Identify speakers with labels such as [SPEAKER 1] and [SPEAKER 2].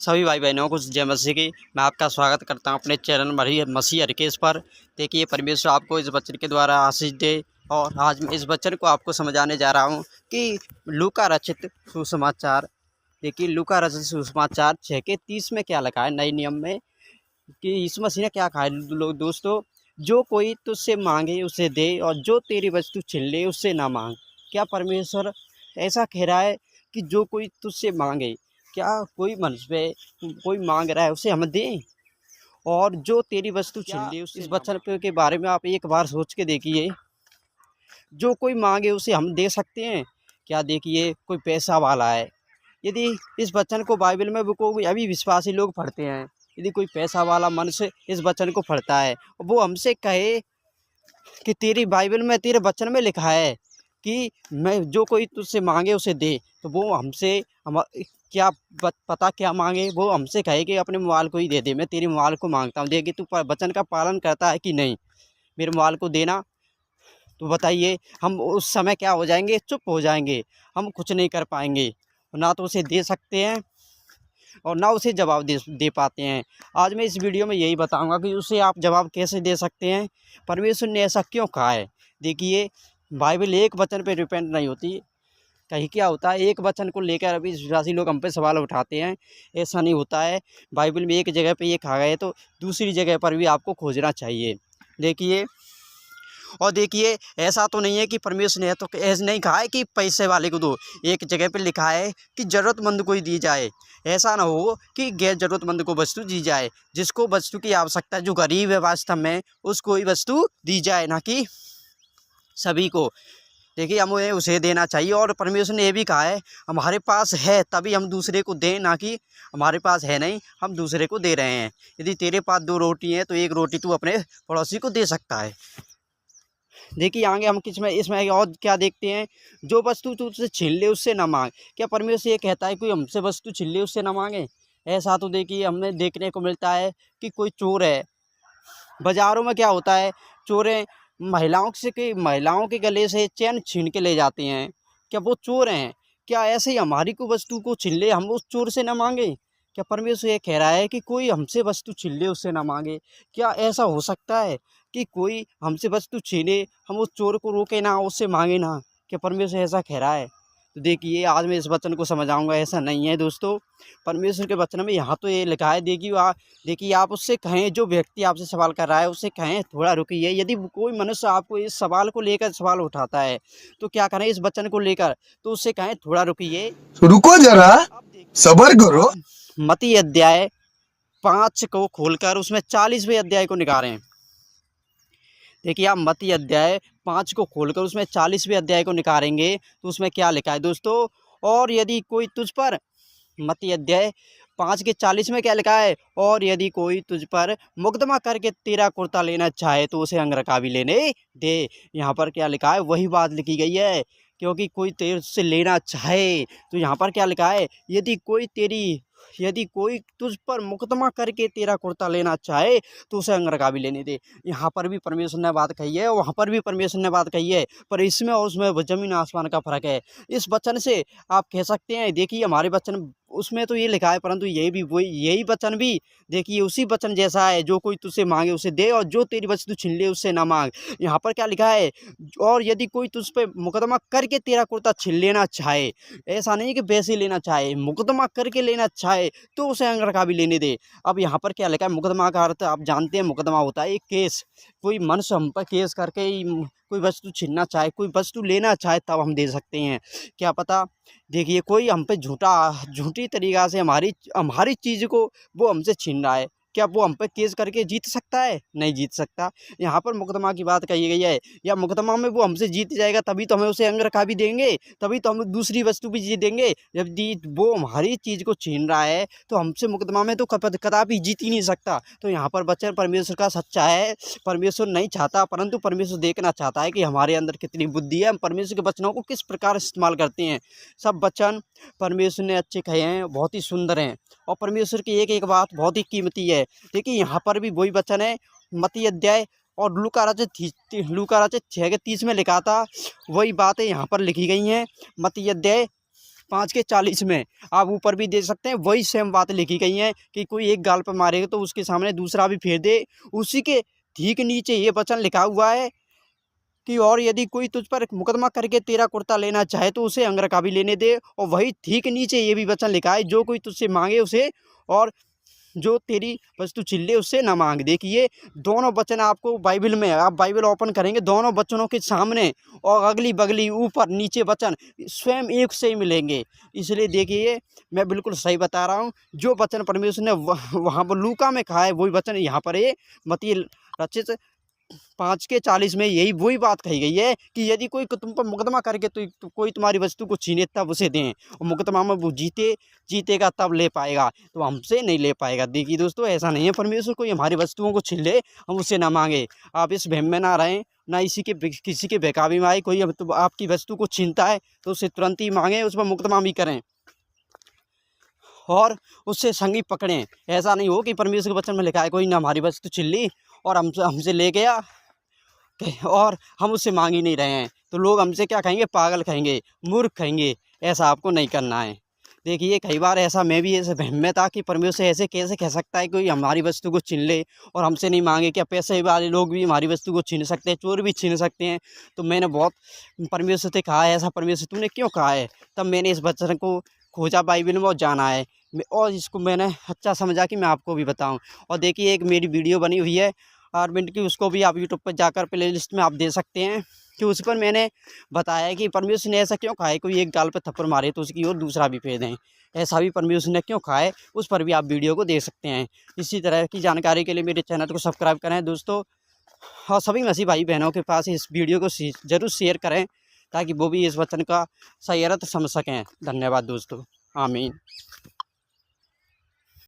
[SPEAKER 1] सभी भाई बहनों को जय मसीह की। मैं आपका स्वागत करता हूं अपने चैनल मसीह हरकेश पर। देखिए, परमेश्वर आपको इस वचन के द्वारा आशीष दे। और आज मैं इस वचन को आपको समझाने जा रहा हूं कि लूका रचित सुसमाचार, देखिए लूका रचित सुसमाचार 6:30 में क्या लिखा है नए नियम में, कि यीशु मसीह ने क्या कहा है दोस्तों, जो कोई तुझसे मांगे उसे दे और जो तेरी वस्तु छीन ले उससे ना मांग। क्या परमेश्वर ऐसा कह रहा है कि जो कोई तुझसे मांगे, क्या कोई मनुष्य कोई मांग रहा है उसे हम दें, और जो तेरी वस्तु छीन ले उससे? इस वचन के बारे में आप एक बार सोच के देखिए। जो कोई मांगे उसे हम दे सकते हैं क्या? देखिए, कोई पैसा वाला है, यदि इस वचन को बाइबल में वो अभी विश्वासी लोग पढ़ते हैं, यदि कोई पैसा वाला मनुष्य इस वचन को पढ़ता है और वो हमसे कहे कि तेरी बाइबल में, तेरे वचन में लिखा है कि मैं जो कोई तुझसे मांगे उसे दे, तो वो हमसे हम क्या पता क्या मांगे? वो हमसे कहे कि अपने मोबाइल को ही दे दे, मैं तेरी मोबाइल को मांगता हूँ, देखिए तू वचन का पालन करता है कि नहीं, मेरे मोबाइल को देना। तो बताइए, हम उस समय क्या हो जाएंगे? चुप हो जाएंगे, हम कुछ नहीं कर पाएंगे, ना तो उसे दे सकते हैं और ना उसे जवाब दे पाते हैं। आज मैं इस वीडियो में यही बताऊंगा कि उसे आप जवाब कैसे दे सकते हैं, परमेश्वर ने ऐसा क्यों कहा है। देखिए, बाइबल एक वचन पे डिपेंड नहीं होती। कहीं क्या होता है, एक वचन को लेकर अभी विश्वासी लोग हम पे सवाल उठाते हैं, ऐसा नहीं होता है। बाइबल में एक जगह पे ये कहा गया है तो दूसरी जगह पर भी आपको खोजना चाहिए। देखिए, और देखिए, ऐसा तो नहीं है कि परमेश्वर ने तो ऐसा नहीं कहा है कि पैसे वाले को दो, एक जगह पे लिखा है कि ज़रूरतमंद को ही दी जाए। ऐसा ना हो कि गैर ज़रूरतमंद को वस्तु दी जाए, जिसको वस्तु की आवश्यकता, जो गरीब है वास्तव में, उसको ही वस्तु दी जाए, ना कि सभी को। देखिए, हमें उसे देना चाहिए। और परमेश्वर ने ये भी कहा है, हमारे पास है तभी हम दूसरे को दें, ना कि हमारे पास है नहीं हम दूसरे को दे रहे हैं। यदि तेरे पास 2 रोटी हैं तो 1 रोटी तू अपने पड़ोसी को दे सकता है। देखिए, आगे हम किस में इसमें और क्या देखते हैं, जो वस्तु तुझसे छीन ले उससे ना मांग। क्या परमेश्वर ये कहता है कोई हमसे वस्तु छीन ले उससे ना मांगे? ऐसा तो देखिए हमें देखने को मिलता है कि कोई चोर है, बाज़ारों में क्या होता है, चोरें महिलाओं के गले से चैन छीन के ले जाते हैं। क्या वो चोर हैं? क्या ऐसे ही हमारी को वस्तु को छीन ले, हम उस चोर से ना मांगे? क्या परमेश्वर ये कह रहा है कि कोई हमसे वस्तु छीन ले उससे ना मांगे? क्या ऐसा हो सकता है कि कोई हमसे वस्तु छीने, हम उस चोर को रोके ना, उससे मांगे ना? क्या परमेश्वर ऐसा कह रहा है? तो देखिए, आज मैं इस वचन को समझाऊंगा, ऐसा नहीं है दोस्तों। परमेश्वर के वचन में यहाँ तो ये लिखा है, देखिए आप उससे कहें, जो व्यक्ति आपसे सवाल कर रहा है उससे कहें थोड़ा रुकिए। यदि कोई मनुष्य आपको इस सवाल को लेकर सवाल उठाता है तो क्या करें, इस वचन को लेकर, तो उससे कहें थोड़ा रुकिए,
[SPEAKER 2] रुको जरा, सबर करो।
[SPEAKER 1] आप मत्ती अध्याय 5 को खोलकर उसमें 40वें अध्याय को निकालें। देखिए, आप मत्ती अध्याय 5 को खोलकर उसमें 40वें अध्याय को निकालेंगे तो उसमें क्या लिखा है दोस्तों, और यदि कोई तुझ पर, मत्ती अध्याय 5 के 40 में क्या लिखा है, और यदि कोई तुझ पर मुकदमा करके तेरा कुर्ता लेना चाहे तो उसे अंगरखा भी लेने दे। यहाँ पर क्या लिखा है, वही बात लिखी गई है। क्योंकि कोई तेरे से लेना चाहे, तो यहाँ पर क्या लिखा है, यदि कोई तुझ पर मुकदमा करके तेरा कुर्ता लेना चाहे तो उसे अंगरखा भी लेने दे। यहाँ पर भी परमेश्वर ने बात कही है, वहाँ पर भी परमेश्वर ने बात कही है, पर इसमें और उसमें ज़मीन आसमान का फ़र्क है। इस वचन से आप कह सकते हैं, देखिए हमारे वचन उसमें तो ये लिखा है, परंतु यही वचन भी देखिए उसी वचन जैसा है, जो कोई तुझसे मांगे उसे दे और जो तेरी वस्तु छीन ले उससे ना मांग। यहाँ पर क्या लिखा है, और यदि कोई तुझ पे मुकदमा करके तेरा कुर्ता छीन लेना चाहे, ऐसा नहीं कि वैसे लेना चाहे, मुकदमा करके लेना चाहे तो उसे अंगरखा भी लेने दे। अब यहाँ पर क्या लिखा है, मुकदमा का अर्थ आप जानते हैं, मुकदमा होता है एक केस। कोई मनुष्य हम पर केस करके ही कोई वस्तु छीनना चाहे, कोई वस्तु लेना चाहे, तब हम दे सकते हैं। क्या पता, देखिए कोई हम पे झूठी तरीक़ा से हमारी चीज़ को वो हमसे छीन रहा है, क्या वो हम पे केस करके जीत सकता है? नहीं जीत सकता। यहाँ पर मुकदमा की बात कही गई है, या मुकदमा में वो हमसे जीत जाएगा तभी तो हमें उसे अंगरखा भी देंगे, तभी तो हम दूसरी वस्तु भी जीत देंगे। यदि वो हमारी चीज़ को छीन रहा है तो हमसे मुकदमा में तो कदापि जीत ही नहीं सकता। तो यहाँ पर वचन परमेश्वर का सच्चा है। परमेश्वर नहीं चाहता, परंतु परमेश्वर देखना चाहता है कि हमारे अंदर कितनी बुद्धि है, हम परमेश्वर के वचनों को किस प्रकार इस्तेमाल करते हैं। सब वचन परमेश्वर ने अच्छे कहे हैं, बहुत ही सुंदर हैं, और परमेश्वर की एक एक बात बहुत ही कीमती है। देखिए, यहाँ पर भी वही वचन है, मत्ती अध्याय और लूका रचित 6:30 में लिखा था, वही बातें यहाँ पर लिखी गई हैं। मत्ती अध्याय 5:40 में आप ऊपर भी दे सकते हैं। वही सेम बात लिखी गई है कि कोई एक गाल पर मारेगा तो उसके सामने दूसरा भी फेर दे। उसी के ठीक नीचे ये वचन लिखा हुआ है कि और यदि कोई तुझ पर मुकदमा करके तेरा कुर्ता लेना चाहे तो उसे अंगरखा भी लेने दे। और वही ठीक नीचे ये भी वचन लिखा है, जो कोई तुझसे मांगे उसे, और जो तेरी वस्तु छिल्ले उससे ना मांग। देखिए दोनों वचन आपको बाइबल में, आप बाइबल ओपन करेंगे दोनों वचनों के सामने और अगली बगली ऊपर नीचे वचन स्वयं एक से ही मिलेंगे। इसलिए देखिए मैं बिल्कुल सही बता रहा हूँ। जो वचन परमेश्वर ने वहाँ पर लूका में कहा है वही वचन यहाँ पर है मत्ती रचित 5:40 में यही वही बात कही गई है कि यदि कोई तुम पर मुकदमा करके तो कोई तुम्हारी वस्तु को छीने तब उसे दें, और मुकदमा में वो जीतेगा तब ले पाएगा, तो हमसे नहीं ले पाएगा। देखिए दोस्तों ऐसा नहीं है, परमेश्वर कोई हमारी वस्तुओं को छीन ले हम उससे ना मांगे। आप इस वहम में ना रहें, ना किसी के बहकावे में आए। कोई तो आपकी वस्तु को छीनता है तो उसे तुरंत ही मांगें, उस पर मुकदमा भी करें और उससे संगी पकड़ें। ऐसा नहीं हो कि परमेश्वर के वचन में लिखा है कोई ना हमारी वस्तु छीन ली और हमसे ले गया और हम उससे मांग ही नहीं रहे हैं, तो लोग हमसे क्या कहेंगे, पागल कहेंगे, मूर्ख कहेंगे। ऐसा आपको नहीं करना है। देखिए कई बार ऐसा मैं भी ऐसे वहम में था कि परमेश्वर ऐसे कैसे कह सकता है कोई हमारी वस्तु को छीन ले और हमसे नहीं मांगे। क्या पैसे वाले लोग भी हमारी वस्तु को छीन सकते हैं, चोर भी छीन सकते हैं? तो मैंने बहुत परमेश्वर से कहा है, ऐसा परमेश्वर तूने क्यों कहा है? तब मैंने इस वचन को खोजा बाइबल में और जाना है, और इसको मैंने अच्छा समझा कि मैं आपको भी बताऊं। और देखिए एक मेरी वीडियो बनी हुई है 8 मिनट की, उसको भी आप यूट्यूब पर जाकर प्ले लिस्ट में आप दे सकते हैं कि उस पर मैंने बताया कि परमेश्वर ने ऐसा क्यों कहा है कोई एक गाल पर थप्पड़ मारे तो उसकी ओर दूसरा भी फेर दें। ऐसा भी परमेश्वर ने क्यों कहा है, उस पर भी आप वीडियो को देख सकते हैं। इसी तरह की जानकारी के लिए मेरे चैनल को सब्सक्राइब करें दोस्तों, और सभी मसीह भाई बहनों के पास इस वीडियो को ज़रूर शेयर करें ताकि वो भी इस वचन का सही अर्थ समझ सकें। धन्यवाद दोस्तों। आमीन।